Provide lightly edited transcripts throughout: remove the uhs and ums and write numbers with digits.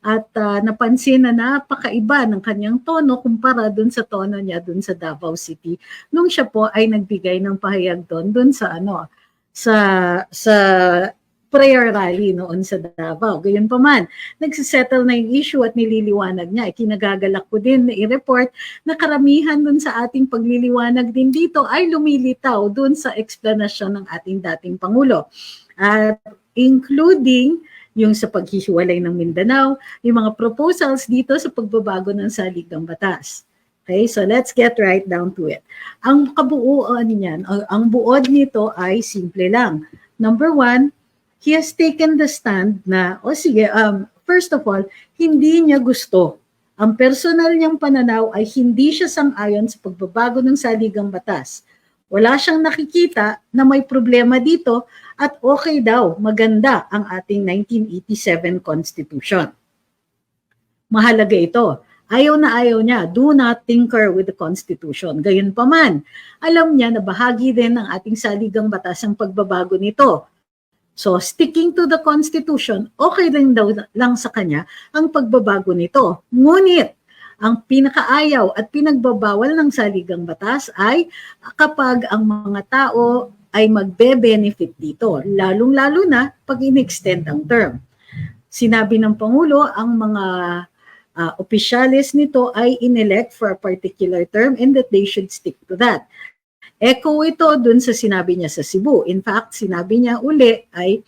at napansin na napakaiba ng kanyang tono kumpara dun sa tono niya dun sa Davao City nung siya po ay nagbigay ng pahayag dun sa sa prayer rally noon sa Davao. Gayunpaman, nagsisettle na yung issue at nililiwanag niya. Kinagagalak ko din na i-report na karamihan dun sa ating pagliliwanag din dito ay lumilitaw dun sa explanation ng ating dating Pangulo. Including yung sa paghihiwalay ng Mindanao, yung mga proposals dito sa pagbabago ng saligang batas. Okay, so let's get right down to it. Ang kabuuan niyan, ang buod nito ay simple lang. Number one, he has taken the stand na, first of all, hindi niya gusto. Ang personal niyang pananaw ay hindi siya sang-ayon sa pagbabago ng saligang batas. Wala siyang nakikita na may problema dito at okay daw, maganda ang ating 1987 Constitution. Mahalaga ito. Ayaw na ayaw niya, do not tinker with the Constitution. Gayunpaman, alam niya na bahagi din ng ating saligang batas ang pagbabago nito. So, sticking to the Constitution, okay rin daw lang sa kanya ang pagbabago nito. Ngunit, ang pinakaayaw at pinagbabawal ng saligang batas ay kapag ang mga tao ay magbe-benefit dito, lalong-lalo na pag in-extend ang term. Sinabi ng Pangulo, ang mga opisyalis nito ay inelect for a particular term and that they should stick to that. Echo ito dun sa sinabi niya sa Cebu. In fact, sinabi niya uli ay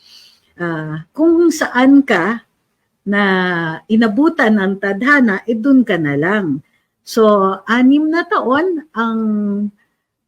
kung saan ka na inabutan ng tadhana, dun ka na lang. So, 6 na taon ang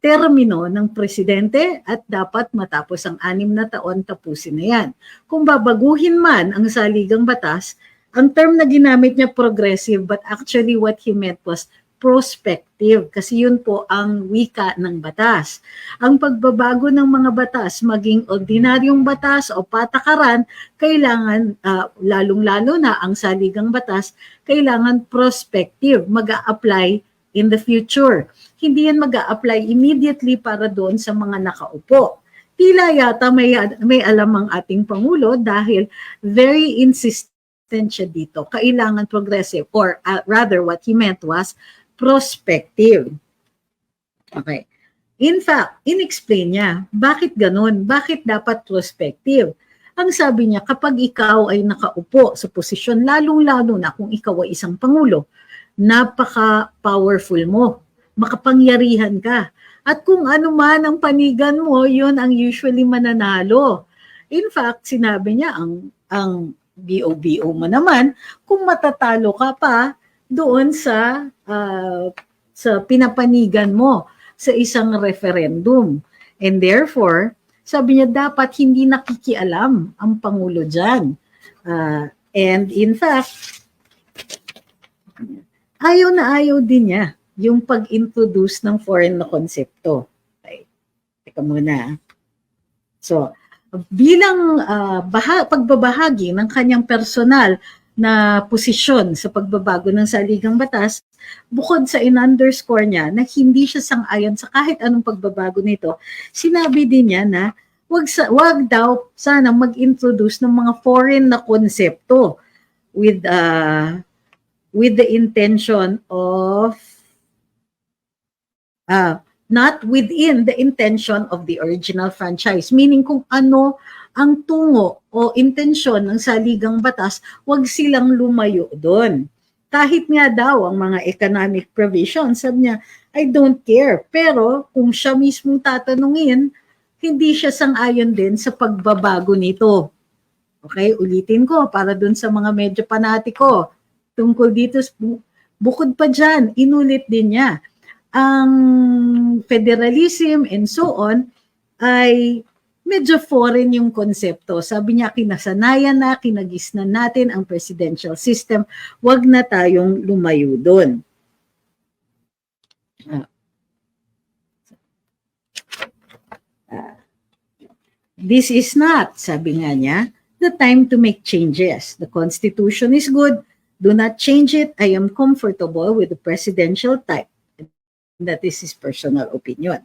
termino ng presidente at dapat matapos ang 6 na taon, tapusin na yan. Kung babaguhin man ang saligang batas, ang term na ginamit niya progressive, but actually what he meant was prospective kasi yun po ang wika ng batas. Ang pagbabago ng mga batas, maging ordinaryong batas o patakaran, kailangan, lalong-lalo na ang saligang batas, kailangan prospective, mag-a-apply in the future. Hindi yan mag-a-apply immediately para doon sa mga nakaupo. Tila yata may alam ang ating Pangulo dahil very insistent siya dito. Kailangan progressive or rather what he meant was prospective. Okay. In fact, in-explain niya, bakit ganun? Bakit dapat prospective? Ang sabi niya, kapag ikaw ay nakaupo sa posisyon, lalong-lalo na kung ikaw ay isang Pangulo, napaka-powerful mo, makapangyarihan ka. At kung ano man ang panigan mo, yun ang usually mananalo. In fact, sinabi niya, ang BO mo naman, kung matatalo ka pa doon sa pinapanigan mo sa isang referendum. And therefore, sabi niya, dapat hindi nakikialam ang Pangulo dyan. And in fact, ayaw na ayaw din niya yung pag-introduce ng foreign na konsepto. Okay. Teka muna. So, bilang pagbabahagi ng kanyang personal na posisyon sa pagbabago ng saligang batas, bukod sa in-underscore niya na hindi siya sang-ayon sa kahit anong pagbabago nito, sinabi din niya na wag daw sana mag-introduce ng mga foreign na konsepto with the intention of not within the intention of the original franchise. Meaning kung ano ang tungo o intensyon ng saligang batas, wag silang lumayo doon. Kahit nga daw ang mga economic provisions, sabi niya, I don't care. Pero kung siya mismong tatanungin, hindi siya sang-ayon din sa pagbabago nito. Okay, ulitin ko para doon sa mga medyo panatiko. Tungkol dito, bukod pa dyan, inulit din niya. Ang federalism and so on ay medyo foreign yung konsepto. Sabi niya, kinasanayan na, kinagisnan natin ang presidential system. Huwag na tayong lumayo doon. This is not, sabi nga niya, the time to make changes. The Constitution is good. Do not change it. I am comfortable with the presidential type. That is his personal opinion.